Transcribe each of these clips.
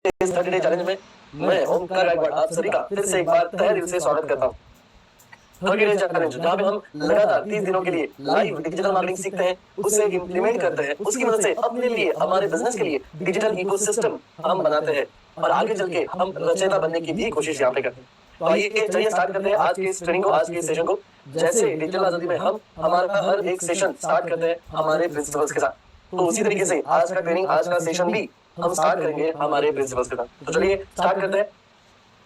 इस 30 day challenge में मैं ओमकार गायकवाड़ आप सभी का फिर से एक बार तहे दिल से स्वागत करता हूँ। 30 डे चैलेंज जहाँ पे हम लगातार 30 दिनों के लिए लाइव डिजिटल मार्केटिंग सीखते हैं, उसे इम्प्लीमेंट करते हैं, उसकी मदद से अपने लिए, हमारे बिजनेस के लिए डिजिटल इकोसिस्टम हम बनाते हैं और आगे चल के हम रचयिता बनने की भी कोशिश यहाँ पे करते हैं। तो आइए चलिए स्टार्ट करते हैं आज के इस ट्रेनिंग को, आज के इस सेशन को। जैसे डिजिटल आजादी में हम हमारा हर एक सेशन स्टार्ट करते हैं हमारे प्रिंसिपल्स के साथ, तो उसी तरीके से आज का ट्रेनिंग, आज का सेशन भी हम स्टार्ट करेंगे हमारे प्रिंसिपल्स के साथ। तो चलिए स्टार्ट करते हैं।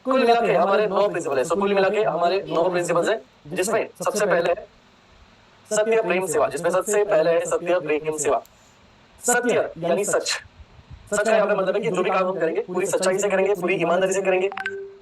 कुल मिला के हमारे 9 प्रिंसिपल है। कुल मिला के हमारे 9 प्रिंसिपल्स है, जिसमें सबसे पहले है सत्य प्रेम सेवा। जिसमें सबसे पहले है सत्य प्रेम सेवा। सत्य यानी सच। सच का यहाँ पे मतलब है कि जो भी काम हम करेंगे पूरी सच्चाई से करेंगे, पूरी ईमानदारी से करेंगे।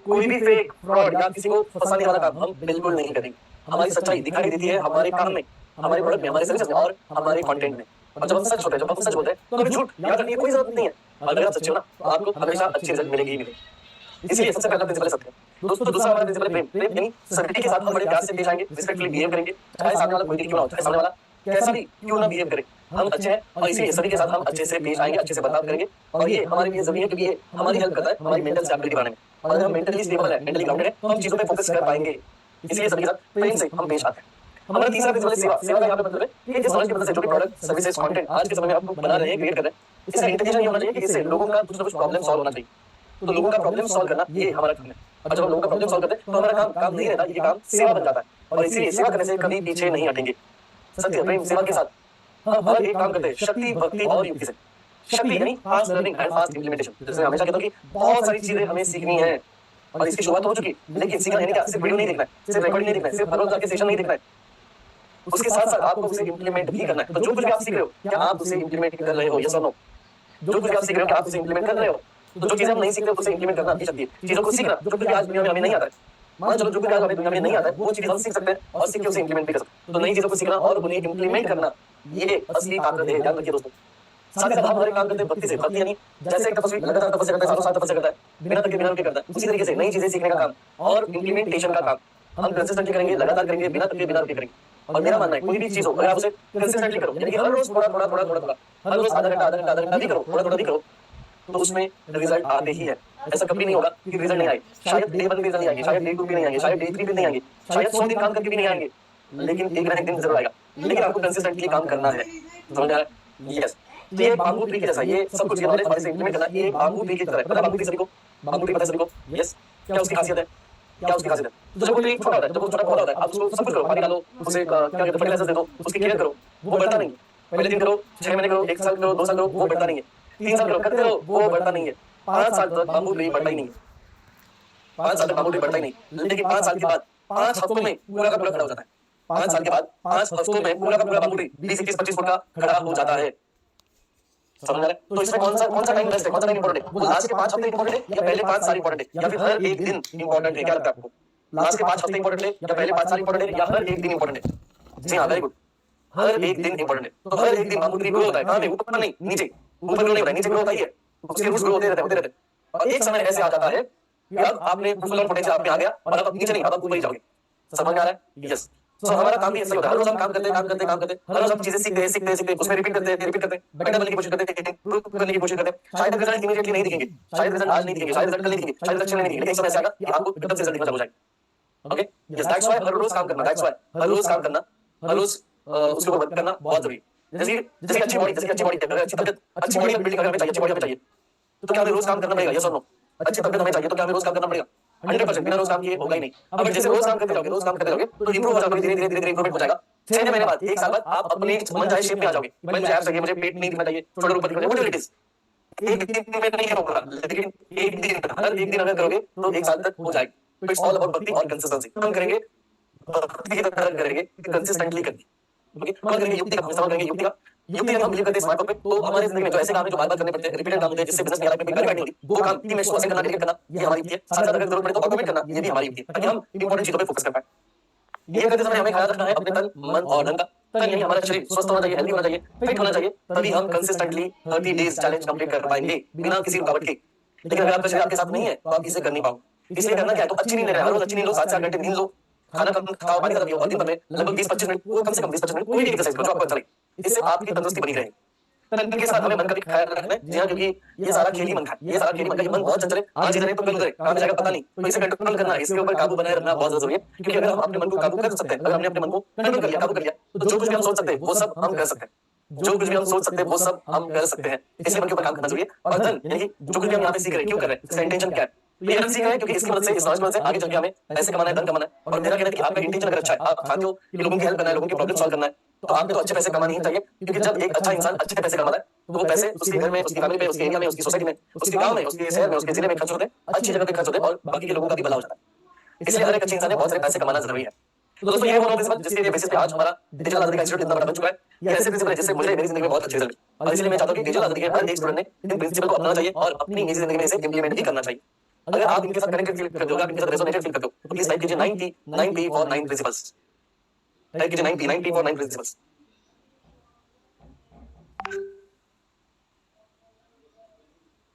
कोई भी फेक, फ्रॉड या किसी को फंसाने वाला काम हम बिल्कुल नहीं करेंगे। हमारी सच्चाई दिखाई देती है हमारे काम में, हमारे प्रोडक्ट में, हमारे सर्विस में और हमारे कंटेंट में। और जब हम सच होते हैं, जब हम सच बोलते हैं, तो कभी झूठ याद रखने की कोई जरूरत नहीं है। अगर आप सच्चे हो ना, तो आपको हमेशा अच्छी रिजल्ट मिलेगी ही मिलेगी। इसलिए सबसे पहला प्रिंसिपल है सत्य। दोस्तों, दूसरा हमारा प्रिंसिपल है प्रेम। प्रेम यानी सभी के साथ हम बड़े प्यार से पेश आएंगे, रिस्पेक्टफुली बिहेव करेंगे, चाहे सामने वाला कोई भी क्यों ना हो, चाहे सामने वाला कैसा भी क्यों ना बिहेव करे, हम अच्छे हैं और इसीलिए सभी के साथ हम अच्छे से पेश आएंगे, अच्छे से बर्ताव करेंगे। और ये हमारे लिए जरूरी है क्योंकि ये हमारी हेल्प करता है हमारी मेंटल स्टेबिलिटी बढ़ाने में। और अगर हम मेंटली स्टेबल है, मेंटली ग्राउंडेड है, तो हम चीजों पे फोकस कर पाएंगे। इसलिए सभी के साथ प्रेम से हम पेश आते हैं। हमारा तीसरा प्रिंसिपल है सेवा। सेवा का यहाँ पे मतलब है कि इस समाज की मदद से जो भी प्रोडक्ट, सर्विसेज, कंटेंट आज के समय में आप बना रहे हैं, क्रिएट कर रहे हैं, इसका इंटेंशन ये होना चाहिए कि इससे लोगों का कुछ ना कुछ प्रॉब्लम सॉल्व होना चाहिए। तो लोगों का प्रॉब्लम सॉल्व करना ये हमारा काम है। और जब हम लोगों का प्रॉब्लम सॉल्व करते हैं तो हमारा काम काम नहीं रहता, ये काम सेवा बन जाता है। और इसीलिए सेवा करने से कभी पीछे नहीं हटेंगे। सत्य प्रेम सेवा के साथ हम हर एक काम करते हैं शक्ति, भक्ति और युक्ति से। शक्ति यानी fast learning and fast implementation. जैसे मैं हमेशा कहता हूँ कि बहुत सारी चीजें हमें सीखनी है और इसकी शुरुआत हो चुकी, लेकिन सीखना यानी क्या, सिर्फ वीडियो नहीं देखना है, सिर्फ रिकॉर्डिंग नहीं देखना है, सिर्फ हर रोज के सेशन नहीं देखना है, उसके साथ साथ आपको उसे इंप्लीमेंट भी करना है। तो जो कुछ भी आप सीख रहे हो, क्या आप उसे इंप्लीमेंट कर रहे हो? यस और नो? जो कुछ भी आप सीख रहे हो, क्या आप उसे इंप्लीमेंट कर रहे हो? तो जो चीजें हम नहीं सीखते उसे इंप्लीमेंट करना भी चाहिए। चीजों को सीखना, जो कुछ भी आज दुनिया में हमें नहीं आता है, मान चलो जो कुछ आज हमें दुनिया में नहीं आता है, वो चीजें हम सीख सकते हैं और सीख के उसे इंप्लीमेंट भी कर सकते हैं। तो नई चीजों को सीखना और उन्हें इंप्लीमेंट करना, ये असली ताकत है, ध्यान रखिए दोस्तों। साथ ही साथ हम हर एक काम करते हैं भक्ति से। भक्ति यानी जैसे एक तपस्वी लगातार तपस्या करता है, सालों साल तपस्या करता है, बिना रुके करता है, उसी तरीके से नई चीजें सीखने का काम और इंप्लीमेंटेशन का काम हम कंसिस्टेंटली करेंगे, लगातार करेंगे, बिना रुके करेंगे। और मेरा मानना है कोई भी चीज हो, अगर आप उसे कंसिस्टेंटली करो, यानी कि हर रोज थोड़ा थोड़ा थोड़ा थोड़ा थोड़ा, हर रोज आधा घंटा भी करो, थोड़ा थोड़ा भी करो, तो उसमें रिजल्ट आते ही है। ऐसा कभी नहीं होगा कि रिजल्ट नहीं आए। शायद डे 1 पे रिजल्ट नहीं आएंगे, शायद डे 2 पे नहीं आएंगे, शायद डे 3 पे नहीं आएंगे, शायद 100 दिन काम करके भी नहीं आएंगे, लेकिन एक ना एक दिन जरूर आएगा। लेकिन आपको कंसिस्टेंटली काम करना है। समझ आ रहा है? यस। तो ये बाम्बू ट्री के जैसा, ये सब कुछ नॉलेज हमारे से इंप्लीमेंट करना, ये बाम्बू ट्री की तरह है। पता है बाम्बू ट्री सभी को? बाम्बू ट्री पता है सभी को? यस। क्या उसकी खासियत है? क्या उसकी खासियत है? तो जब वो ट्री छोटा होता है, जब वो छोटा पौधा होता है, आप उसको सब कुछ करो, पानी डालो, उसे क्या कहते हैं फर्टिलाइजर दे दो, उसकी केयर करो, वो बढ़ता नहीं। पहले दिन करो, 6 महीने करो, 1 साल करो, 2 साल करो, वो बढ़ता नहीं है। 3 साल करो, करते रहो, वो बढ़ता नहीं है। 5 साल तक बाम्बू ट्री बढ़ता ही नहीं है। 5 साल तक बाम्बू ट्री बढ़ता ही नहीं। लेकिन 5 साल के बाद 5 हफ्तों में पूरा का पूरा खड़ा हो जाता है। 5 साल के बाद 5 हफ्तों में पूरा का पूरा बाम्बू ट्री 20, 21, 25 फुट का खड़ा हो जाता है। समझ आ रहा है? तो इसमें कौन सा टाइम बेस्ट है, कौन सा टाइम इंपॉर्टेंट है? वो लास्ट के 5 हफ्ते इंपॉर्टेंट है या पहले 5 साल इंपॉर्टेंट है या फिर हर एक दिन इंपॉर्टेंट है? क्या लगता है आपको? लास्ट के 5 हफ्ते इंपॉर्टेंट है या पहले 5 साल इंपॉर्टेंट है या हर एक दिन इंपॉर्टेंट है? जी हाँ, वेरी गुड। हर एक दिन इंपॉर्टेंट है। तो हर एक दिन बाम्बू ट्री ग्रो होता है। कहां पे? ऊपर नहीं, नीचे। ऊपर ग्रो नहीं होता है, नीचे ग्रो होता ही है। उसके रूट्स ग्रो होते रहते हैं, होते रहते हैं। और एक समय ऐसे आ जाता है कि अब आपने फुल ऑन पोटेंशियल आप में आ गया और अब नीचे नहीं, अब आप ऊपर ही जाओगे। समझ में आ रहा है? यस। सो हमारा काम भी ऐसा ही होता है। हर रोज हम काम करते हैं, काम करते हैं, काम करते हैं, हर रोज हम चीजें सीखते हैं, सीखते हैं, सीखते हैं, उसमें रिपीट करते हैं, रिपीट करते हैं, बेटर बनने की कोशिश करते हैं, इंप्रूव करने की कोशिश करते हैं। शायद रिजल्ट इमीडिएटली नहीं दिखेंगे, शायद रिजल्ट आज नहीं दिखेंगे, शायद रिजल्ट कल नहीं दिखेंगे, शायद रिजल्ट नहीं दिखेंगे, लेकिन एक समय ऐसा आएगा कि आपको एकदम से रिजल्ट दिखना चालू हो जाएगा। ओके? यस, दैट्स व्हाई हर रोज काम करना, दैट्स व्हाई हर रोज काम करना, हर रोज उसके ऊपर वर्क करना बहुत जरूरी है। जैसे जैसे अच्छी बॉडी, जैसे अच्छी बॉडी, अच्छी तबीयत, अच्छी बॉडी बिल्डिंग हमें चाहिए, अच्छी बॉडी हमें चाहिए, तो क्या हमें रोज काम करना पड़ेगा? यस और नो? अच्छी तबीयत हमें चाहिए तो क्या हमें रोज काम करना पड़ेगा? 100% बिना रोज काम किए होगा ही नहीं। अब जैसे रोज काम करते जाओगे, रोज काम करते जाओगे, तो इंप्रूव हो जाओगे, धीरे धीरे धीरे धीरे इंप्रूवमेंट हो जाएगा। 6 महीने बाद, 1 साल बाद आप अपने मन चाहे शेप में आ जाओगे। भाई मुझे एब्स चाहिए, मुझे पेट नहीं दिखना चाहिए, छोटे ऊपर दिखना चाहिए, व्हाटएवर इट इज। एक दिन में नहीं होगा, लेकिन एक दिन, हर एक दिन अगर करोगे तो 1 साल तक हो जाएगा। तो इट्स ऑल अबाउट भक्ति और कंसिस्टेंसी। हम करेंगे भक्ति की तरह करेंगे, कंसिस्टेंटली करेंगे। ओके? हम करेंगे युक्ति का इस्तेमाल करेंगे, युक्ति का। युक्ति हम बिलीव करते हैं स्मार्ट वर्क पे, तो हमारे जिंदगी में जो ऐसे काम है जो बार-बार करने पड़ते हैं, रिपीटेड काम होते हैं, जिससे बिजनेस में लाइफ में कोई वैल्यू नहीं होती, वो काम टीम में को असाइन करना, डेलीगेट करना, ये हमारी युक्ति है। साथ-साथ अगर जरूरत पड़े तो ऑटोमेट करना, ये भी हमारी युक्ति है, ताकि हम इंपॉर्टेंट चीजों पे फोकस कर पाएं। ये करते समय हमें ख्याल रखना है अपने तन, मन और धन का। तन यानी हमारा शरीर स्वस्थ होना चाहिए, हेल्दी होना चाहिए, फिट होना चाहिए, तभी हम कंसिस्टेंटली 30 डेज चैलेंज कंप्लीट कर पाएंगे बिना किसी रुकावट के। लेकिन अगर आपका शरीर आपके साथ नहीं है तो आप इसे कर नहीं पाओगे। इसलिए करना क्या है, तो अच्छी नींद ले रहे हैं, हर रोज अच्छी नींद लो, 7 से 8 घंटे नींद लो, खाना कम खाओ, पानी ज्यादा पियो और दिन भर में लगभग 20-25 मिनट, वो कम से कम 20-25 मिनट कोई भी एक्सरसाइज करो जो आपको अच्छा लगे। इससे आपकी तंदुरुस्ती बनी रहेगी। तन के साथ हमें मन का भी ख्याल रखना है। जी हाँ, क्योंकि ये सारा खेल ही मन का है, ये सारा खेल ही मन का है। ये मन बहुत चंचल है, आज इधर है तो कल उधर है, कहाँ पे जाएगा पता नहीं। तो इसे कंट्रोल करना है, इसके ऊपर काबू बनाए रखना बहुत जरूरी है। क्योंकि अगर हम अपने मन को काबू कर सकते हैं, अगर हमने अपने मन को कंट्रोल कर लिया, काबू कर लिया, तो जो कुछ भी हम सोच सकते हैं वो सब हम कर सकते हैं। जो कुछ भी हम सोच सकते हैं वो सब हम कर सकते हैं। इसलिए मन के ऊपर काम करना जरूरी है। और धन यानी कि जो कुछ भी हम यहाँ पे सीख रहे हैं, क्यों कर रहे हैं, इसका इंटेंशन क्या है। तो ये धन सीख रहे हैं क्योंकि इसकी मदद से, इस नॉलेज की मदद से आगे चल के हमें पैसे कमाना है, धन कमाना है। और मेरा कहना है कि आपका इंटेंशन अगर अच्छा है, आप चाहते हो कि लोगों की हेल्प करना है, लोगों की प्रॉब्लम सॉल्व करना है, तो आपको तो अच्छे पैसे कमाने ही चाहिए। क्योंकि जब एक अच्छा इंसान अच्छे पैसे कमाता है तो वो पैसे उसके घर में, उसकी फैमिली में, उसके एरिया में, उसकी सोसाइटी में, उसके गांव में, उसके शहर में, उसके जिले में खर्च होते हैं, अच्छी जगह पे खर्च होते हैं और बाकी के लोगों का भी भला हो जाता है। इसलिए हर एक अच्छे इंसान ने बहुत सारे पैसे कमाना जरूरी है। तो दोस्तों ये वो प्रिंसिपल जिसके बेसिस पे आज हमारा डिजिटल आजादी का इंस्टीट्यूट इतना बड़ा बन चुका है। ये ऐसे प्रिंसिपल है जिससे मुझे मेरी जिंदगी में बहुत अच्छे रिजल्ट मिले। और इसलिए मैं चाहता हूं कि डिजिटल आजादी के हर एक स्टूडेंट ने इन प्रिंसिपल को अपनाना चाहिए और अपनी निजी जिंदगी में इसे इंप्लीमेंट भी करना चाहिए। अगर आप इनके साथ कनेक्टेड फील करते हो, आप इनके साथ रेजोनेटेड फील करते हो, तो प्लीज टाइप कीजिए 90 9P फॉर 9 प्रिंसिपल्स। टाइप कीजिए 90 for 9 principles.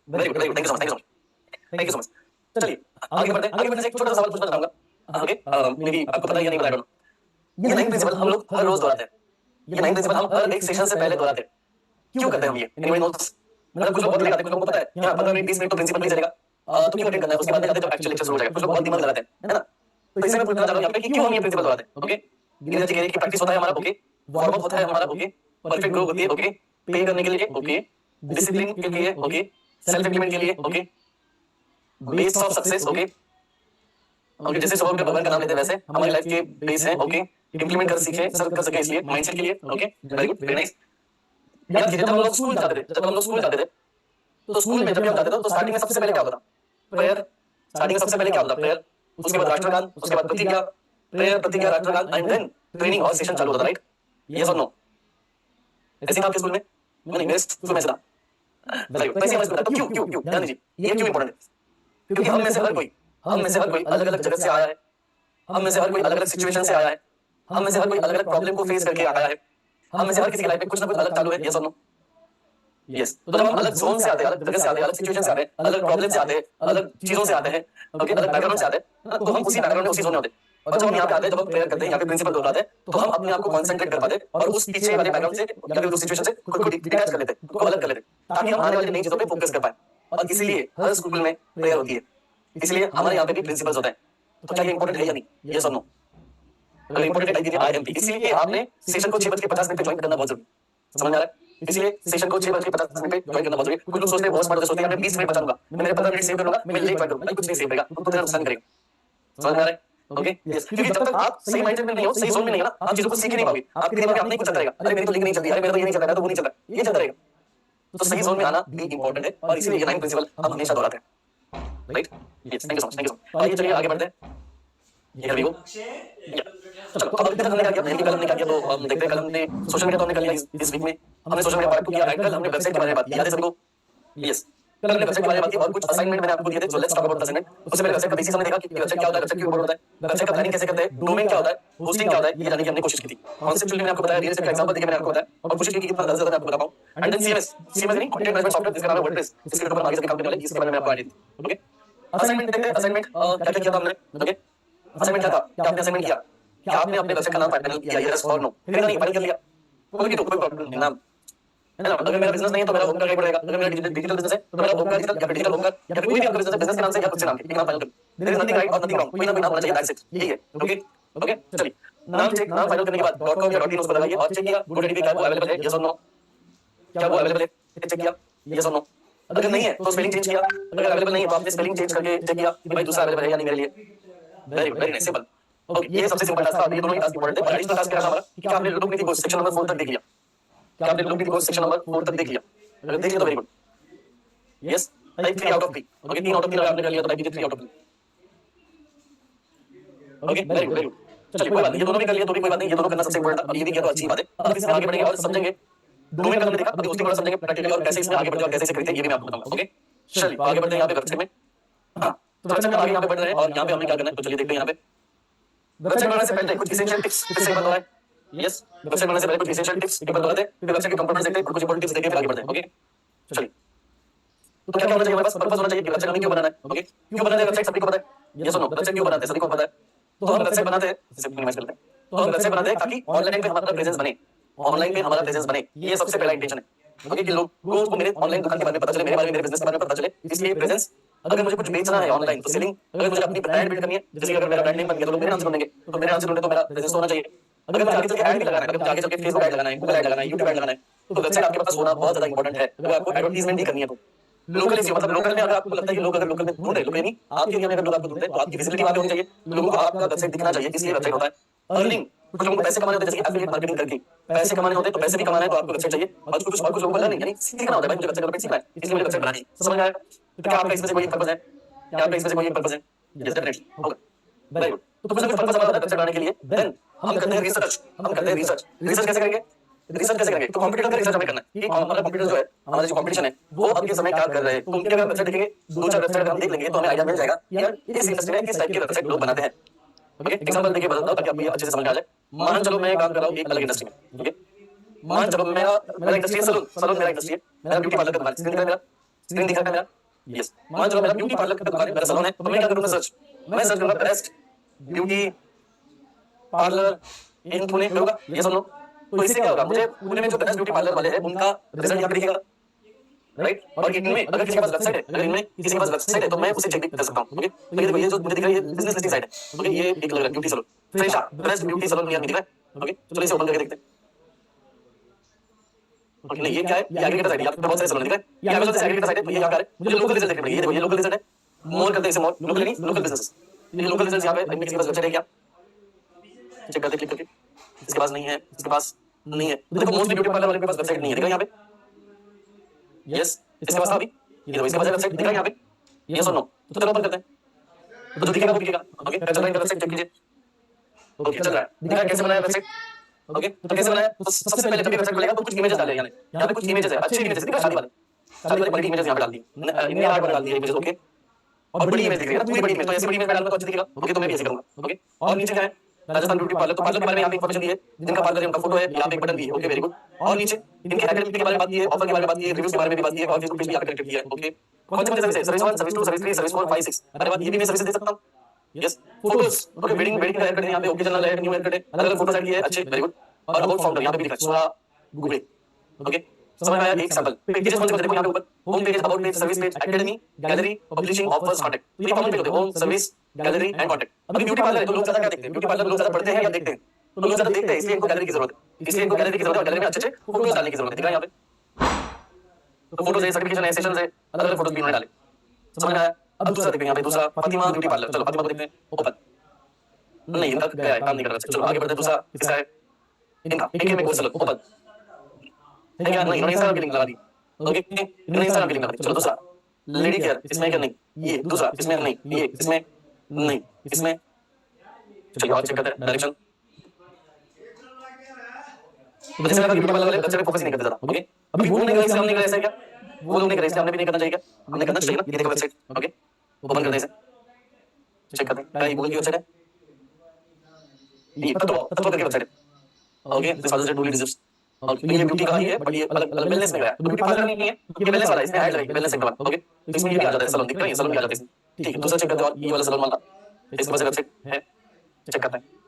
Very good, thank you so much, thank you so much, thank you so much. चलिए आगे बढ़ते हैं। आगे बढ़ने से एक छोटा सा सवाल पूछना चाहूंगा। ओके, मे बी आपको पता है या नहीं पता, आई डोंट नो। ये 9 प्रिंसिपल हम लोग हर रोज दोहराते हैं। ये 9 प्रिंसिपल हम हर एक सेशन से पहले दोहराते हैं। क्यों करते हैं हम ये? Anybody knows? मतलब कुछ लोग बहुत लेट आते हैं, कुछ लोगों को पता है यहाँ 15 मिनट 20 मिनट तो प्रिंसिपल ही चलेगा, तो क्यों अटेंड करना है, उसके बाद में जाते हैं जब एक्चुअल लेक्चर शुरू हो जाएगा। कुछ लोग बहुत दिमाग लगाते हैं, है ना। तो इसे मैं पूछना चाह रहा हूँ यहाँ पे कि क्यों हम ये प्रिंसिपल दोहराते हैं। ओके, गिरिजा जी कह रही है कि प्रैक्टिस होता है हमारा, ओके, वार्म अप होता है हमारा, ओके, परफेक्ट ग्रो होती है, ओके, पे करने के लिए, ओके, डिसिप्लिन के लिए, ओके, सेल्फ इंप्लीमेंट के लिए, okay, base of success, okay, okay, जैसे सुबह के भगवान का नाम लेते हैं वैसे हमारी लाइफ के बेस है, ओके, इंप्लीमेंट कर सीखे, सब कर सके, इसलिए माइंडसेट के लिए, okay, very good, very nice. याद कीजिए जब हम लोग स्कूल जाते थे, जब हम लोग स्कूल जाते थे, तो स्कूल में जब भी हम जाते थे तो स्टार्टिंग में सबसे पहले क्या होता था? प्रेयर। स्टार्टिंग में सबसे पहले क्या होता था? प्रेयर, उसके बाद राष्ट्रगान, उसके बाद प्रतिज्ञा, प्रेयर, प्रतिज्ञा, राष्ट्रगान एंड देन ट्रेनिंग और सेशन चालू होता था, राइट? यस और नो? ऐसे था आपके स्कूल में? नहीं, मेरे स्कूल में ऐसा था। वेरी गुड, वैसे हमारे स्कूल में था। तो क्यों क्यों क्यों ध्यान दीजिए, ये क्यों इंपॉर्टेंट है? क्योंकि हम में से हर कोई अलग अलग जगत से आया है, हम में से हर कोई अलग अलग सिचुएशन से आया है, हम में से हर कोई अलग अलग प्रॉब्लम को फेस करके आया है, हम में से हर किसी की लाइफ में कुछ ना कुछ अलग चालू है, यस और नो? यस। तो जब हम अलग जोन से आते हैं, अलग जगह से आते हैं, अलग सिचुएशन से आते हैं, अलग प्रॉब्लम से आते हैं, अलग चीजों से आते हैं, ओके, अलग बैकग्राउंड से आते हैं, तो हम उसी बैकग्राउंड में उसी जोन में होते हैं। और जब हम यहाँ पे आते हैं, जब हम प्रेयर करते हैं, यहाँ पे प्रिंसिपल दोहराते हैं, तो हम अपने आप को कॉन्सेंट्रेट कर पाते हैं और उस पीछे वाले बैकग्राउंड से या फिर उस सिचुएशन से खुद को डिटैच कर लेते हैं, खुद को अलग कर लेते हैं, ताकि हम आने वाली नई चीजों पे फोकस कर पाए। और इसीलिए हर स्कूल में प्रेयर होती है, इसलिए हमारे यहाँ पे भी प्रिंसिपल्स होते हैं। तो क्या ये इंपॉर्टेंट है या नहीं? यस और नो? अगर इंपॉर्टेंट है IMP, इसलिए आपने सेशन को 6:50 पे ज्वाइन करना बहुत जरूरी है। समझ में आ रहा है? इसलिए सेशन को 6:50 पे ज्वाइन करना बहुत जरूरी है। कुछ लोग सोचते हैं बहुत स्मार्ट होते हैं, सोचते हैं मैं 20 मिनट बचा लूंगा, मैं मेरे 15 मिनट सेव कर लूंगा, मैं लेट ज्वाइन करूंगा, नहीं कुछ नहीं सेव करेगा, उनको तेरा नुकसान करेगा। समझ में आ रहा है? ओके, यस, क्योंकि जब तक आप सही माइंडसेट में नहीं हो, सही जोन में नहीं हो ना, आप चीजों को सीख ही नहीं पाओगे। आपके दिमाग में आप नहीं कुछ चलता रहेगा, अरे मेरी तो लिंक नहीं चलती, अरे मेरा तो ये नहीं चल रहा है, तो वो नहीं चल रहा, ये चलता रहेगा। तो सही जोन में आना भी इंपॉर्टेंट है और इसीलिए ये 9 प्रिंसिपल हम हमेशा दोहराते हैं, right? Yes, thank you so much, thank you so much. आइए चलिए आगे बढ़ते हैं। Here we go. चलो, तो अब तक हमने क्या किया? मेहंदी कलम ने क्या किया, तो हम देखते हैं। कल हमने सोशल मीडिया तो हमने कर लिया इस वीक में, हमने सोशल मीडिया पार्ट 2 किया, एंड कल हमने वेबसाइट के बारे में बात की, याद है सबको? यस, कल हमने वेबसाइट के बारे में बात की और कुछ असाइनमेंट मैंने आपको दिए थे, so let's talk about the assignment. उससे पहले वेबसाइट का बेसिक्स हमने देखा कि वेबसाइट क्या होता है, वेबसाइट क्यों इंपॉर्टेंट होता है, वेबसाइट का प्लानिंग कैसे करते हैं, डोमेन क्या होता है, होस्टिंग क्या होता है, ये जानने की हमने कोशिश की थी। कॉन्सेप्चुअली मैंने आपको बताया, रियल एस्टेट का एग्जांपल देके मैंने आपको बताया और कोशिश की कि कितना ज्यादा मैं आपको बता पाऊं। एंड देन सीएमएस यानी कंटेंट मैनेजमेंट सॉफ्टवेयर, जिसका नाम है वर्डप्रेस, इसके ऊपर हम आगे चल के काम करने वाले हैं, इसके बारे में आपको आइडिया दी। ओके, असाइनमेंट देखते हैं। असाइनमेंट क्या किया था हमने? ओके, असाइनमेंट क्या था? क्या आपने असाइनमेंट किया? क्या आपने अपने वेबसाइट का नाम फाइनल किया, यस और नो? फिर नहीं फाइनल कर लिया, कोई प्रॉब्लम नहीं, नाम है ना। अगर मेरा बिजनेस नहीं है तो मेरा ओमकार गाइड रहेगा, अगर मेरा डिजिटल बिजनेस है तो मेरा ओमकार डिजिटल या फिर डिजिटल ओमकार या फिर कोई भी आपका बिजनेस है, बिजनेस के नाम से या खुद से नाम के एक नाम फाइनल कर। देयर इज नथिंग राइट और नथिंग रॉन्ग, कोई ना कोई नाम होना चाहिए, दैट्स इट, यही है। ओके ओके, चलिए नाम फाइनल करने के बाद .com या .in उसको लगाइए और चेक किया GoDaddy पे क्या वो अवेलेबल है, यस और नो? क्या वो अवेलेबल है, चेक किया, यस और नो? अगर नहीं है तो स्पेलिंग चेंज किया, अगर अवेलेबल नहीं है तो आपने स्पेलिंग चेंज करके चेक किया कि भाई दूसरा अवेलेबल है या नहीं मेरे लिए। Very good, very nice, simple. Okay, ये सबसे सिंपल टास्क था, ये दोनों ही टास्क इंपॉर्टेंट है। और एडिशनल टास्क क्या था हमारा कि क्या आपने लोग नीति कोर्स सेक्शन नंबर 4 तक देख लिया? क्या आपने लोग नीति कोर्स सेक्शन नंबर 4 तक देख लिया? अगर देख लिया तो very good, yes, type 3 out of 3। Okay, 3 out of 3 अगर आपने कर लिया तो टाइप कीजिए 3 out of 3। Okay, very good, very good. चलिए कोई बात नहीं, ये दोनों भी कर लिया तो भी कोई बात नहीं, ये दोनों करना सबसे इंपॉर्टेंट था। अब ये भी किया तो अच्छी बात है। अब इसमें आगे बढ़ेंगे और समझेंगे डोमेन का हमने देखा, अभी उसके बाद समझेंगे प्रैक्टिकली और कैसे इसमें आगे बढ़ते हैं और कैसे इसे खरीदते हैं, ये भी मैं आपको बताऊंगा। ओके, चलिए आगे बढ़ते हैं यहाँ पे वेबसाइट में। हाँ, तो वेबसाइट में आगे यहाँ पे बढ़ रहे हैं और यहाँ पे हमें क्या करना है, तो चलिए देखते हैं। यहाँ पे वेबसाइट बनाने से पहले कुछ एसेंशियल टिप्स फिर से बताओ है। यस, वेबसाइट बनाने से पहले कुछ एसेंशियल टिप्स एक बार दोहराते हैं, फिर वेबसाइट के कंपोनेंट्स देखते हैं, कुछ इंपॉर्टेंट टिप्स देखते हैं, फिर आगे बढ़ते हैं। ओके, चलिए तो क्या क्या होना चाहिए हमारे पास, पर्पस होना चाहिए कि वेबसाइट हमें क्यों बनाना है। ओके, क्यों बनाना है वेबसाइट सभी को पता है, यस और नो? वेबसाइट क्यों बनाते हैं सभी को पता है। तो हम वेबसाइट बनाते हैं, जैसे मिनिमाइज करते हैं, तो हम वेबसाइट बनाते हैं ताकि ऑनलाइन पे हमारा प्रेजेंस बने, ऑनलाइन पे हमारा प्रेजेंस बने, ये सबसे पहला इंटेंशन है। ओके, कि लोगों को मेरे ऑनलाइन दुकान के बारे में पता चले, मेरे बारे में, मेरे बिजनेस के बारे में पता चले, इसलिए प्रेजेंस। अगर मुझे कुछ बेचना है ऑनलाइन तो सेलिंग, अगर मुझे अपनी ब्रांड बिल्ड करनी है, जैसे कि अगर मेरा ब्रांड नेम बन गया तो लोग मेरे नाम से ढूंढेंगे, तो मेरे नाम से ढूंढे तो मेरा प्रेजेंस होना चाहिए। अगर मुझे आगे चल के ऐड भी लगाना है, अगर मुझे आगे चल के फेसबुक ऐड लगाना है, गूगल ऐड लगाना है, यूट्यूब ऐड लगाना है, तो वेबसाइट आपके पास होना बहुत ज्यादा इंपॉर्टेंट है। अगर आपको एडवर्टाइजमेंट भी करनी है तो लोकल इसी मतलब लोकल में अगर आपको लगता है कि लोग अगर लोकल में ढूंढ रहे, लोकल नहीं आपके एरिया में अगर लोग आपको ढूंढ रहे हैं तो आपकी विजिबिलिटी वहां पे होनी चाहिए, लोगों को आपका वेबसाइट दिखना चाहिए, इसलिए वेबसाइट होता है। अर्निंग, कुछ लोगों को पैसे कमाने होते हैं, जैसे एफिलिएट मार्केटिंग करके पैसे कमाने होते हैं, तो पैसे भी कमाना है तो आपको वेबसाइट चाहिए, और कुछ लोगों को लर्निंग यानी सीखना होता है, भाई मुझे वेबसाइट सीखना है इसलिए मुझे वेबसाइट बनानी है। समझ में आया? तो क्या आपका इसमें से कोई पर्पस है? क्या आपका इसमें से कोई पर्पस है? यस डेफिनेटली होगा। Very good. तो कुछ ना कुछ पर्पस हमारा वेबसाइट बनाने के लिए, देन हम करते हैं रिसर्च। हम करते हैं रिसर्च। रिसर्च कैसे करेंगे? रिसर्च कैसे करेंगे? तो कॉम्पिटिटर का रिसर्च हमें करना है कि हमारा कॉम्पिटिटर जो है, हमारा जो कॉम्पिटिशन है वो अब के समय क्या कर रहे हैं, तो उनके अगर वेबसाइट देखेंगे, दो चार वेबसाइट अगर हम देख लेंगे तो हमें आइडिया मिल जाएगा कि यार इस इंडस्ट्री में किस टाइप की वेबसाइट लोग बनाते हैं। ओके, एग्जांपल देके बताता हूं ताकि आपको ये अच्छे से समझ में आ जाए। मान चलो मैं काम कर रहा हूं एक अलग इंडस्ट्री में, ओके, मान चलो मेरा मेरा इंडस्ट्री है सलून, सलून मेरा इंडस्ट्री है, मेरा ब्यूटी पार्लर का दुकान, स्क्रीन दिख रहा है मेरा, स्क्रीन दिख रहा है मेरा, यस। मान चलो मेरा ब्यूटी पार्लर का दुकान है, मेरा सलून है, तो मैं क्या करूंगा? सर्च, मैं सर्च करूंगा बेस्ट ब्यूटी पार्लर इन पुणे होगा, ये सुन लो। तो इससे क्या होगा, मुझे पुणे में जो बेस्ट ब्यूटी पार्लर वाले हैं उनका रिजल्ट यहाँ पे दिखेगा, राइट। और इनमें अगर किसी के पास वेबसाइट है, अगर इनमें किसी के पास वेबसाइट है तो मैं उसे चेक भी कर सकता हूँ। ओके, तो ये देखो ये जो मुझे दिख रहा है ये बिजनेस लिस्टिंग साइट है। ओके, ये एक लग रहा है beauty salon, Fresha best beauty salon near में दिख रहा है। ओके, तो चलो इसे ओपन करके देखते हैं। ओके, नहीं ये क्या है? ये एग्रीगेटर साइट है, यहाँ पे बहुत सारे सलून दिख रहे हैं, ये अमेज़न से एग्रीगेटर साइट है, तो ये यहाँ पे आ रहा है। मुझे लोकल रिजल्ट देखने पड़ेंगे, ये देखो ये लोकल रिजल्ट है, मोर करते हैं इसे मोर, लोकल नहीं लोकल बिजनेसेस, ये लोकल रिजल्ट यहाँ पे इनमें किसी के पास वेबसाइट है क्या? चेक करते क्लिक करके, इसके पास नहीं है, इसके पास नहीं है, तो देखो मोस्टली ब्यूटी पार्लर वाले के पास वेबसाइट नहीं है, देखो यहाँ पे, यस इसके पास था अभी, ये देखो इसके पास वेबसाइट दिख रहा है यहाँ पे, यस और नो, तो चलो ओपन करते हैं, तो जो दिखेगा वो दिखेगा। ओके, चल रहा है वेबसाइट चेक कीजिए। ओके, चल रहा है, दिख रहा है कैसे बनाया वेबसाइट। ओके, तो कैसे बनाया? तो सबसे पहले जब भी वेबसाइट खुलेगा तो कुछ इमेजेस डाले यहाँ पे कुछ इमेजेस है, अच्छे इमेजेस दिख रहा है, शादी वाले बड़ी इमेजेस यहाँ पे डाल दी, इनमें आर्ट डाल दिया इमेजेस। ओके, और बड़ी इमेज दिख रही है ना, पूरी बड़ी इमेज, तो ऐसी बड़ी इमेज में डालूंगा तो अच्छा दिखेगा। ओके, तो मैं भी ऐसे करूंगा। ओके, और नीचे क्या है? राजस्थान ब्यूटी पार्लर, तो पार्लर के बारे में यहाँ पे इंफॉर्मेशन दी है, जिनका पार्लर है उनका फोटो है, यहाँ पे एक बटन भी है। Okay, very good. और नीचे इनके एकेडमी के बारे में बात की है, ऑफर के बारे में बात की है, रिव्यूज के बारे में भी बात की है, और फेसबुक पेज भी यहाँ पे कनेक्ट किया है। ओके, कौन से सर्विस है? सर्विस 1, सर्विस 2, सर्विस 3, सर्विस 4, 5, 6, अरे बात ये भी मैं सर्विस दे सकता हूँ। Yes, photos, okay, wedding wedding का हेयर कट है यहाँ पे, ओकेजनल है, न्यू हेयर कट है, अलग अलग फोटोज ऐड किए हैं, अच्छे, वेरी गुड। और अबाउट फाउंडर यहाँ पे भी लिखा है सोहा गुगले। ओके, समझ में आया? एक सैंपल पेजेस कौन से देखो यहाँ पे ऊपर, home page, about page, service page, academy, gallery, publishing, offers, contact, तो ये कॉमन पेज होते हैं, home, service, gallery and contact. अभी ब्यूटी पार्लर है तो लोग ज्यादा क्या देखते हैं? ब्यूटी पार्लर लोग ज्यादा पढ़ते हैं या देखते हैं? तो लोग ज्यादा देखते हैं, इसलिए इनको गैलरी की जरूरत है, इसलिए इनको गैलरी की जरूरत है, और गैलरी में अच्छे अच्छे फोटोज डालने की जरूरत है, दिख रहा है यहाँ पे। तो फोटोज है, सर्टिफिकेशन है, सेशंस है, अलग अलग फोटोज भी इन्होंने डाले। समझ में आया? अब दूसरा देखते हैं यहाँ पे, दूसरा फातिमा ब्यूटी पार्लर, चलो फातिमा को देखते हैं, ओपन नहीं, इनका क्या है, काम नहीं कर रहा, चलो आगे बढ़ते हैं। दूसरा किसका है? इनका एके में कोर्स चलो ओपन है क्या? नहीं, इन्होंने इंस्टाग्राम की लिंक लगा दी। ओके, इन्होंने इंस्टाग्राम की लिंक लगा दी। चलो दूसरा लेडी केयर, इसमें क्या? नहीं, ये दूसरा इसमें नहीं, ये इसमें नहीं, इसमें चलिए और चेक करते हैं डायरेक्शन। जैसे मैंने कहा ब्यूटी पार्लर वाले वेबसाइट पे फोकस ही नहीं करते ज्यादा। ओके, अभी वो नहीं कर रहे, इसलिए हम नहीं कर रहे, ऐसा है क्या? वो लोग नहीं कर रहे, इसलिए हमने भी नहीं करना चाहिए क्या? हमने करना चाहिए ना। ये देखो वेबसाइट, ओके, ओपन करते हैं इसे, चेक करते हैं क्या ये गूगल की वेबसाइट है, ये तत्व करके वेबसाइट है। Okay, this was duly digits, और ये ब्यूटी का ही है, बट ये अलग अलग वेलनेस में गया है, तो ब्यूटी पार्लर नहीं है, ये वेलनेस वाला है, इसमें ऐड लगेगी वेलनेस सेक्टर वाला। ओके, तो इसमें ये भी आ जाता है, सैलून दिख रहा है, ये सैलून भी आ जाता है इसमें। ठीक है, दूसरा चेक करते हैं, और ये वाला सैलून वाला इसके पास वेबसाइट है, चेक करते हैं।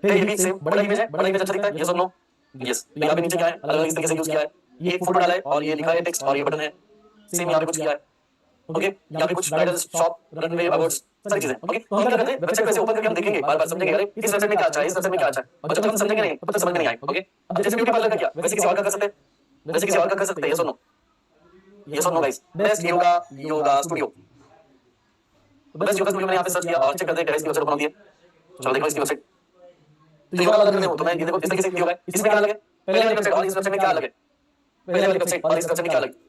ये भी सेम बड़ा इमेज है, बड़ा इमेज अच्छा दिखता है, यस और नो? यस, यहाँ पे नीचे क्या है, अलग अलग इस तरीके से यूज किया है, ये एक फोटो डाला है और ये लिखा है टेक्स्ट, और ये बटन है, सेम यहाँ पे कुछ किया है। ओके, यहाँ पे कुछ ब्राइडल शॉप, रनवे, अवार्ड्स, सारी चीजें। ओके, तो हम क्या करते हैं, वेबसाइट कैसे ओपन करके हम देखेंगे, बार बार समझेंगे, अरे इस वेबसाइट में क्या अच्छा है, इस वेबसाइट में क्या अच्छा है, और जब तक हम समझेंगे नहीं तब तक समझ में नहीं आएगा। ओके, अब जैसे ब्यूटी पार्लर का किया, वैसे किसी और का कर सकते हैं, वैसे किसी और का कर सकते हैं, यस और नो? यस और no guys? Best yoga yoga studio, best yoga studio मैंने यहाँ पे सर्च किया और चेक करते हैं इसकी वेबसाइट ओपन होती है। चलो देखो इसकी वेबसाइट, तो योगा वाला करते हो तो मैं ये देखो इस तरीके से योगा है, इसमें क्या अलग है, पहले वाली वेबसाइट और इस वेबसाइट में क्या अलग है, पहले वाली वेबसाइट और इस वेबसाइट में क्या अलग है।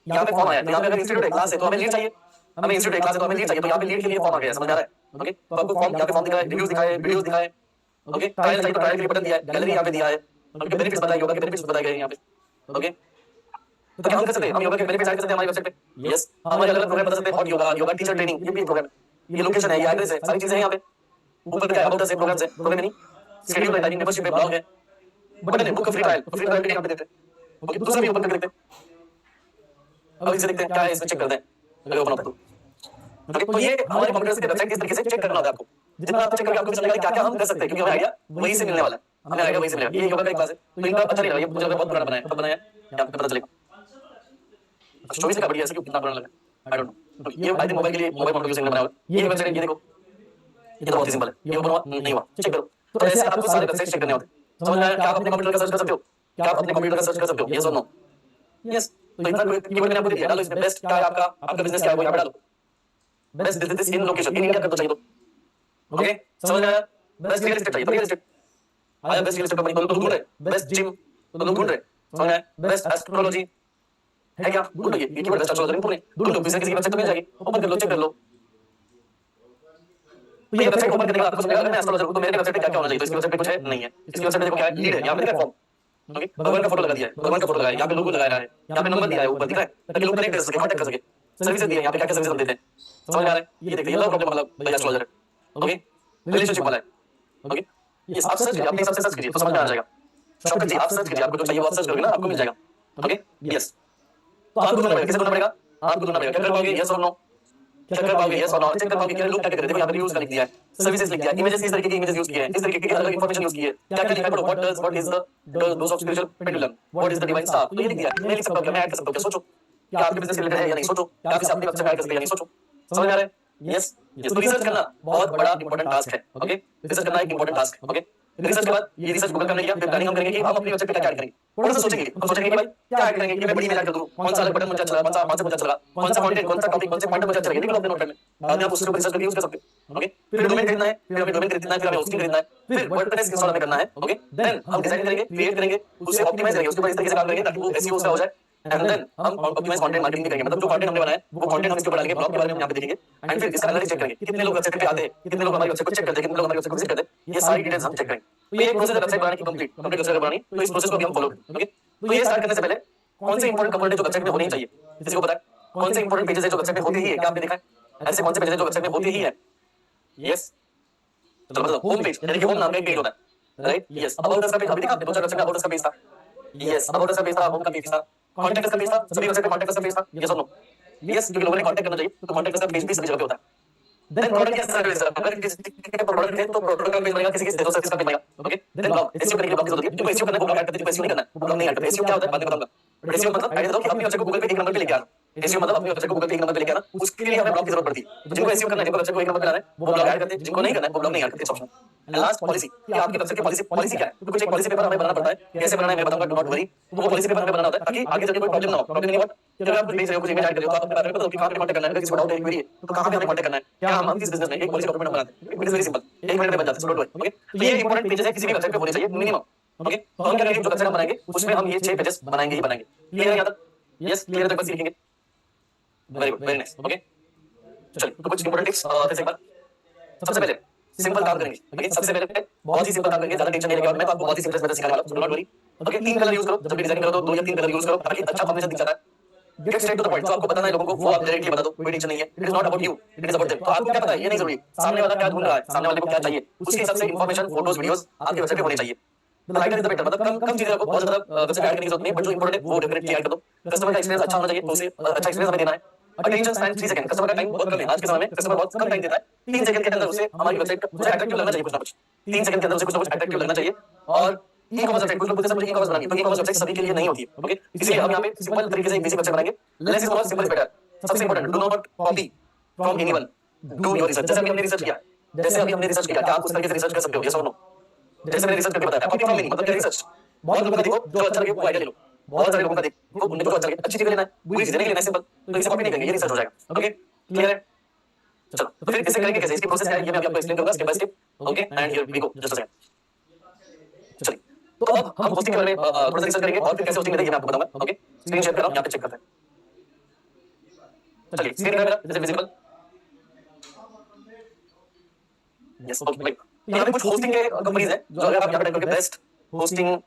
यहाँ पे फॉर्म आया, तो यहाँ पे अगर इंस्टीट्यूट है, क्लास है, तो हमें लीड चाहिए, हमें इंस्टीट्यूट है, क्लास है, तो हमें लीड चाहिए, तो यहाँ पे लीड के लिए फॉर्म आ गया है, समझ आ रहा है? ओके, तो आपको फॉर्म, यहाँ पे फॉर्म दिखा है, रिव्यूज दिखाए, वीडियोस दिखाए। ओके, ट्रायल चाहिए तो ट्रायल के लिए बटन दिया है, गैलरी यहाँ पे दिया है, ओके, बेनिफिट्स बताए, योगा के बेनिफिट्स बताए गए हैं यहाँ पे। ओके, तो क्या हम कर सकते हैं, हम योगा के बेनिफिट्स ऐड कर सकते हैं हमारी वेबसाइट पे। यस, हम अलग अलग प्रोग्राम बता सकते हैं, hot yoga, yoga teacher training, ये भी प्रोग्राम है, ये लोकेशन है, ये एड्रेस है, सारी चीजें हैं यहाँ पे। ऊपर क्या है, अबाउट अस है, प्रोग्राम्स है, प्रोग्राम नहीं, शेड्यूल है, टाइमिंग, मेंबरशिप है, ब्लॉग है, बटन है, book free trial, free trial भी यहाँ पे देते हैं। ओके, दूसरा भी ओपन करके देखते हैं, अब इसे देखते हैं क्या है, इसमें चेक करते हैं अगर ओपन होता है तो। ओके, तो ये हमारे कंप्यूटर की वेबसाइट इस तरीके से चेक करना होता है आपको, जितना आप चेक करके आपको पता चलेगा क्या क्या हम कर सकते हैं, क्योंकि हमें आइडिया वहीं से मिलने वाला है। हमें आएगा वहीं से मिलेगा। ये योगा का एक क्लास है, तो इनका अच्छा नहीं लगा, ये मुझे लगा बहुत पुराना बनाया है, कब बनाया है यहाँ पे पता चलेगा। 24 का बढ़िया ऐसे क्यों कितना पुराना लगा, आई डोंट नो। तो ये आई थिंक मोबाइल के लिए, मोबाइल फोन के लिए बनाया हुआ है। ये वेबसाइट है, ये देखो, ये तो बहुत ही सिंपल है, ये ओपन हुआ नहीं हुआ, चेक करो। तो ऐसे आपको सारे वेबसाइट चेक करने होते हैं, समझ में आया? क्या आप अपने कंप्यूटर का सर्च कर सकते हो? क्या आप अपने कंप्यूटर का सर्च कर सकते हो? यस और नो? यस। तो इतना कीवर्ड मैंने आपको दे दिया, डालो इसमें बेस्ट क्या है, आपका बिजनेस क्या है वो यहाँ पे डालो, best business in location, in India कर दो चाहिए तो, ओके समझ में आया? बेस्ट रियल एस्टेट चाहिए तो रियल एस्टेट आया, बेस्ट रियल एस्टेट कंपनी तो लोग ढूंढ रहे, बेस्ट जिम तो लोग ढूंढ रहे, समझ में आया? बेस्ट एस्ट्रोलॉजी है क्या, ढूंढो ये कीवर्ड बेस्ट एस्ट्रोलॉजी ढूंढो, किसी किसी वेबसाइट पे मिल जाएगी, ओपन कर लो, चेक कर लो। तो ये वेबसाइट ओपन करने के बाद आपको समझेगा अगर मैं एस्ट्रोलॉजर हूं तो मेरे वेबसाइट पे क्या क्या होना चाहिए। तो इसकी वेबसाइट पे कुछ है नहीं है, इसकी वेबसाइट पे देखो क्या है, लीड है, यहाँ पे दिख रहा है फॉर्म, ओके भगवान का फोटो लगा दिया है, भगवान का फोटो लगाया है, यहाँ पे लोगो लगाया है, यहाँ पे नंबर दिया है ऊपर दिख रहा है, ताकि लोग कनेक्ट कर सके, कांटेक्ट कर सके। सर्विसेज दी है यहाँ पे, क्या क्या सर्विस हम देते हैं, समझ में आ रहा है? ये देखिए, ये लव प्रॉब्लम मतलब भैया एस्ट्रोलॉजर है, ओके रिलेशनशिप वाला है, ओके ये आप सर्च कीजिए, अपने हिसाब से सर्च कीजिए तो समझ में आ जाएगा। शॉर्टकट जी आप सर्च कीजिए, आपको जो चाहिए वो आप सर्च करोगे ना, आपको मिल जाएगा, ओके यस। तो आपको ढूंढना पड़ेगा, किसे ढूंढना पड़ेगा? आपको ढूंढना पड़ेगा, क्या कर पाओगे यस और नो, क्या कर पाओगे यस और नो, चेक कर पाओगे क्या लोग क्या कर रहे हैं। देखो यहाँ पे रिव्यूज का लिख दिया है, सर्विसेज लिख दिया है, इमेजेस किस तरीके की इमेजेस यूज किए हैं, इस तरीके की अलग इंफॉर्मेशन यूज की है, क्या क्या लिखा है पढ़ो, what is the dose of spiritual pendulum, what is the divine star, तो ये लिख दिया है। मैं लिख सकता हूं क्या, मैं ऐड कर सकता हूं क्या, सोचो क्या आपके बिजनेस से रिलेटेड है या नहीं, सोचो क्या आप इसे अपनी वेबसाइट पे ऐड कर सकते हैं या नहीं, सोचो, समझ में आ रहा है? Yes yes. तो रिसर्च करना बहुत बड़ा इंपॉर्टेंट टास्क है, ओके रिसर्च करना एक इंपॉर्टेंट टास्क है, ओके रिसर्च के बाद ये रिसर्च गूगल करने के बाद फिर प्लानिंग हम करेंगे कि हम अपनी वेबसाइट पे क्या ऐड करेंगे, थोड़ा सा सोचेंगे, हम सोचेंगे कि भाई क्या ऐड करेंगे, कि मैं बड़ी मेल ऐड कर दूं, कौन सा अलग बटन मुझे अच्छा लगा, कौन सा मुझे अच्छा लगा, कौन सा कंटेंट, कौन सा टॉपिक, कौन से पॉइंट मुझे अच्छा लगे, लिख लो अपने नोटपैड में, बाद में आप उसके ऊपर रिसर्च करके यूज कर सकते हो, ओके फिर डोमेन खरीदना है, फिर हमें डोमेन खरीदना है, फिर हमें होस्टिंग खरीदना है, फिर वर्डप्रेस इंस्टॉल हमें करना है, ओके देन हम डिजाइन करेंगे, क्रिएट करेंगे, उसे ऑप्टिमाइज करेंगे, उसके ऊपर इस तरीके से काम करेंगे ताकि वो एसईओ उसका हो जाए, एंड देन हम ऑप्टिमाइज कंटेंट मार्केटिंग भी करेंगे, मतलब जो कंटेंट हमने बनाया है वो कंटेंट हम इसके ऊपर डालेंगे, ब्लॉग के बारे में हम यहाँ पे देखेंगे, एंड फिर इसका एनालिसिस चेक करेंगे कितने लोग वेबसाइट पे आते हैं, कितने लोग हमारी वेबसाइट को चेक करते हैं, कितने लोग हमारी वेबसाइट को विजिट करते हैं, ये सारी डिटेल्स हम चेक करेंगे। तो ये एक प्रोसेस है वेबसाइट बनाने की, कंप्लीट वेबसाइट बनानी, तो इस प्रोसेस को भी हम फॉलो करेंगे, ओके तो ये स्टार्ट करने से पहले कौन से इंपॉर्टेंट कंपोनेंट जो वेबसाइट में होने ही चाहिए, किसी को पता है कौन से इंपॉर्टेंट पेजेस है जो वेबसाइट में होते ही है, क्या आपने देखा है ऐसे कौन से पेजेस है जो वेबसाइट में होते ही है? यस चलो बताओ, होम पेज यानी कि होम नाम का एक पेज होता है, राइट यस। अबाउट अस का पेज अभी देखा आपने, दो चार वेबसाइट में अबाउट अस का पेज था, यस अबाउट अस का पेज था, होम का पेज था, कांटेक्ट अस का पेज था, सभी वेबसाइट पे कांटेक्ट अस का पेज था, यस और नो? यस क्योंकि लोगों ने कांटेक्ट करना चाहिए तो कांटेक्ट अस का पेज भी सभी जगह पे होता है। देन प्रोडक्ट या सर्विस, अगर किसी के प्रोडक्ट है तो प्रोडक्ट का पेज बनेगा, किसी के सर्विस का पेज बनेगा, ओके देन ब्लॉग, एसईओ करने के लिए ब्लॉग की जरूरत है, क्योंकि एसईओ करना है, ब्लॉग ऐड करते हैं, एसईओ नहीं करना है, ब्लॉग नहीं ऐड करते। एसईओ क्या होता है बाद में बताऊंगा, बट एसईओ मतलब आइडिया दो कि अपनी वेबसाइट को गूगल पे एक नंबर पे लेके आना, एसईओ मतलब अपनी वेबसाइट को गूगल पे एक नंबर पे लेके आना, उसके लिए हमें ब्लॉग की जरूरत पड़ती है। तो जिनको एसईओ करना है, जिनको वेबसाइट को एक नंबर पे लाना है वो ब्लॉग ऐड करते हैं, जिनको नहीं करना है वो ब्लॉग नहीं ऐड करते, ऑप्शन। एंड लास्ट पॉलिसी, कि आपकी वेबसाइट की पॉलिसी क्या है, तो कुछ एक पॉलिसी पेपर हमें बनाना पड़ता है, कैसे बनाना है मैं बताऊंगा, डू नॉट वरी। तो वो पॉलिसी पेपर हमें बनाना होता है ताकि आगे चलके कोई प्रॉब्लम ना हो, प्रॉब्लम नहीं हो कि अगर आप कुछ भेज रहे हो, कुछ इमेज ऐड कर रहे हो तो आप अपने बारे में बताओ कि कहां पे कांटेक्ट करना है, अगर किसी को डाउट है, क्वेरी है तो कहां पे हमें कांटेक्ट करना है, क्या हम किस बिजनेस में एक पॉलिसी डॉक्यूमेंट बनाते हैं, इट इज वेरी सिंपल, एक मिनट में बन जाता है, डोंट वरी, ओके। तो ये इंपॉर्टेंट पेजेस है, किसी भी वेबसाइट पे होने चाहिए मिनिमम, ओके। तो हम क्या करेंगे, जो वेबसाइट हम बनाएंगे उसमें हम ये 6 पेजेस बनाएंगे ही बनाएंगे, क्लियर है यहां तक? यस क्लियर है, तो बस लिखेंगे, very good very nice, okay. चलिए तो कुछ इंपॉर्टेंट टिप्स फिर से एक बार, सबसे पहले सिंपल काम करेंगे, ओके सबसे पहले बहुत ही सिंपल काम करेंगे, ज्यादा टेंशन नहीं लेके, मैं तो आपको बहुत ही सिंपल मेथड सिखाने वाला हूं, do not worry, okay. 3 colour use करो जब भी डिजाइन करो, तो 2 या 3 कलर यूज करो ताकि अच्छा कॉम्बिनेशन दिख जाता है। Get straight to the point, जो आपको बताना है लोगों को वो आप डायरेक्टली बता दो, कोई टेंशन नहीं है, it is not about you, it is about them. तो आपको क्या पता है ये नहीं जरूरी, सामने वाला क्या ढूंढ रहा है, सामने वाले को क्या चाहिए, उसके हिसाब से इंफॉर्मेशन, फोटोज, वीडियोस आपकी वेबसाइट पे होने चाहिए। The lighter is the better, मतलब कम चीजें रखो, बहुत ज्यादा वेबसाइट ऐड करने की जरूरत नहीं है, बट जो इंपॉर्टेंट है वो डेफिनेटली ऐड कर दो। कस्टमर का एक्सपीरियंस अच्छा होना चाहिए, तो उसे अच्छा एक्सपीरियंस हमें देना है। अटेंशन स्पैन 3 सेकंड, कस्टमर का टाइम बहुत कम है आज के समय में, कस्टमर बहुत कम टाइम देता है, 3 सेकंड के अंदर उसे हमारी वेबसाइट उसे अट्रैक्टिव लगना चाहिए, कुछ ना कुछ 3 सेकंड के अंदर उसे कुछ ना कुछ अट्रैक्टिव लगना चाहिए। और ई कॉमर्स वेबसाइट, कुछ लोग बोलते हैं सर मुझे ई कॉमर्स बनानी है, तो ई कॉमर्स वेबसाइट सभी के लिए नहीं होती है, ओके। इसलिए हम यहाँ पे सिंपल तरीके से एक बेसिक वेबसाइट बनाएंगे, less is more, simple is better. सबसे important, do not copy from anyone, do your research. जैसे अभी हमने रिसर्च किया, जैसे अभी हमने रिसर्च किया, क्या आप उस तरीके से रिसर्च कर सकते हो, यस और नो? जैसे मैंने रिसर्च करके बताया, कॉपी फ्रॉम एनी मतलब क्या, रिसर्च बहुत लोगों का देखो, जो अच्छा लगे वो आइडिया ले लो, बहुत सारे लोगों का देखो उन्हें जो अच्छा लगे, अच्छी चीजें लेना है, बुरी चीजें नहीं लेना है, सिंपल। तो इसे कॉपी नहीं करेंगे, ये रिसर्च हो जाएगा, ओके क्लियर है? चलो तो फिर इसे करेंगे कैसे, इसकी प्रोसेस क्या है ये मैं आपको एक्सप्लेन करूंगा step by step, okay. And here we go, just a second. चलिए तो अब हम होस्टिंग के बारे में थोड़ा सा रिसर्च करेंगे और फिर कैसे होस्टिंग मिलता है ये मैं आपको बताऊंगा, ओके। स्क्रीन शेयर कर रहा हूं, यहां पे चेक करते हैं। चलिए स्क्रीन दिख रहा है मेरा, जैसे विजिबल, यस ओके भाई। यहां पे कुछ होस्टिंग के कंपनीज हैं, जो अगर आप यहां पे टाइप करोगे best hosting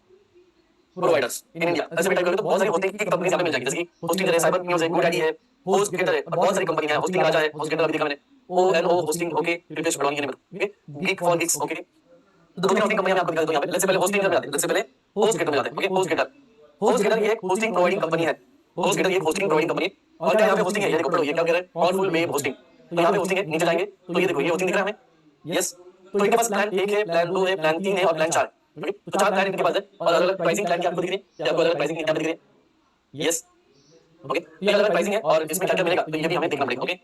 providers in India ऐसे भी टाइप करोगे तो बहुत सारी होस्टिंग की कंपनीज यहां पे मिल जाएगी, जैसे कि होस्टिंग है, साइबर न्यूज़ है, गोडैडी है, होस्टगेटर है, और बहुत सारी कंपनियां हैं, होस्टिंग राजा है, होस्टगेटर अभी देखा मैंने, ओएनओ होस्टिंग, ओके, रितेश बड़वानी के नाम, okay, geek for gigs, okay. तो दो तीन होस्टिंग कंपनियां मैं आपको दिखा देता हूं यहां पे। लेट्स से पहले होस्टिंग में आते हैं, लेट्स से पहले होस्टगेटर में आते हैं, ओके। होस्टगेटर, होस्टगेटर ये एक होस्टिंग प्रोवाइडिंग कंपनी है, होस्टगेटर ये एक होस्टिंग प्रोवाइडिंग कंपनी। और क्या यहां पे होस्टिंग है, ये देखो पढ़ो, ये क्या कह रहा है, पावरफुल वेब होस्टिंग। तो यहां पे होस्टिंग है, नीचे जाएंगे तो ये देखो ये होस्टिंग दिख रहा है हमें, यस। तो इनके पास प्लान 1 है, प्लान 2 है, प्लान 3 है और प्लान 4। ओके, तो 4 क्लाइंट इनके पास है और अलग-अलग प्राइसिंग क्लाइंट की आपको दिख रही है, ये आपको अलग-अलग प्राइसिंग यहाँ पे दिख रही है। यस, ओके, तो ये अलग-अलग प्राइसिंग है और इसमें क्या-क्या मिलेगा तो ये भी हमें देखना पड़ेगा। ओके,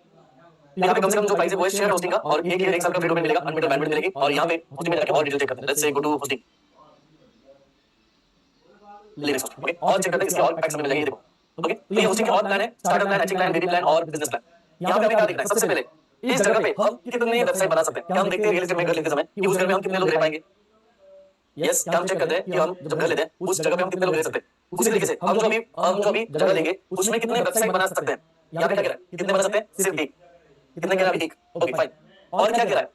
यहाँ पे कम से कम जो प्राइस है वो है शेयर होस्टिंग का और एक ईयर 1 साल का फ्री डोमेन मिलेगा, अनलिमिटेड बैंडविड्थ मिलेगी और यहाँ पे होस्टिंग में जाके और डिटेल चेक करते हैं। Let's say go to hosting, Linux hosting, okay, और चेक करते हैं इसके और पैक्स हमें मिलेंगे, ये देखो। ओके, तो ये होस्टिंग के और प्लान है, starter plan, HA plan, baby plan और बिजनेस प्लान। यहाँ पे हमें क्या देखना है सबसे पहले, इस जगह पे हम कितने वेबसाइट बना सकते हैं। क्या हम देखते हैं रियल एस्टेट में घर लेते समय कि उस घर में हम कितने लोग रह पाएंगे। यस, क्या हम चेक करते हैं कि हम जब घर लेते हैं उस जगह पे हम कितने लोग रह सकते हैं। उसी तरीके से हम जो अभी जगह लेंगे उसमें कितने वेबसाइट बना सकते हैं। यहाँ पे क्या कह रहा है, कितने बना सकते हैं, सिर्फ एक। कितने कह रहा है, एक। ओके फाइन, और क्या कह रहा है,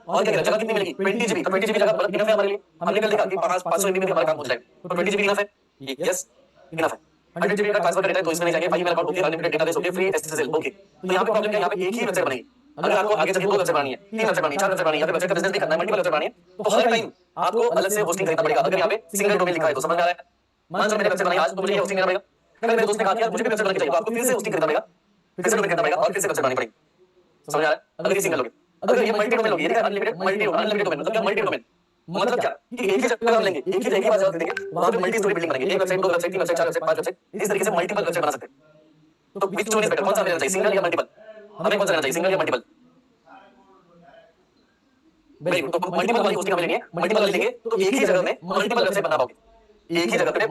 और क्या कह रहा है, जगह कितनी मिलेगी, 20 जीबी। तो 20 जीबी जगह मतलब इनफ है हमारे लिए, हमने कल देखा कि 500 एमबी में हमारा काम हो जाएगा, तो 20 जीबी इनफ है। यस, इनफ है। 100 जीबी का ट्रांसफर करेगा तो इसमें नहीं जाएंगे, 5 email account okay, unlimited database okay, free SSL okay. तो यहाँ पे प्रॉब्लम क्या है, यहाँ पे एक ही वेबसाइट बनेगी। अगर आपको आगे चल के 2 वेबसाइट बनानी है, 3 वेबसाइट बनानी है, 4 वेबसाइट बनानी है, या फिर वेबसाइट का बिजनेस भी करना है, मल्टीपल वेबसाइट बनानी है, तो हर टाइम आपको अलग से होस्टिंग खरीदना पड़ेगा। अगर यहाँ पे सिंगल डोमेन लिखा है तो समझ में आ रहा है। मान लो मैंने वेबसाइट बनाई आज तो मुझे ये होस्टिंग करना पड़ेगा। कल मेरे दोस्त ने कहा कि यार मुझे भी वेबसाइट बनानी चाहिए, तो आपको फिर से होस्टिंग खरीदना पड़ेगा, फिर से डोमेन खरीदना पड़ेगा और फिर से वेबसाइट बनानी पड़ेगी। समझ आ रहा है। अगर ये सिंगल लोगे, अगर ये मल्टी डोमेन लोगे, ये देखा अनलिमिटेड मल्टी अनलिमिटेड डोमेन मतलब क्या, मल्टी डोमेन मतलब क्या कि एक ही जगह हम लेंगे, एक ही जगह की बात देंगे, वहां पे मल्टी स्टोरी बिल्डिंग बनेगी, एक website, 2 website, 3 website, 4 website, 5 website, इस तरीके से मल्टीपल वेबसाइट बना सकते हैं। तो विच वन इज बेटर, कौन सा लेना चाहिए, सिंगल या मल्टीपल, हमें कौन सा लेना चाहिए, सिंगल या मल्टीपल। वेरी गुड, तो मल्टीपल वाली होस्टिंग हमें लेनी है, मल्टीपल वाली लेंगे तो एक ही जगह में मल्टीपल वेबसाइट बना पाओगे, एक ही जगह पे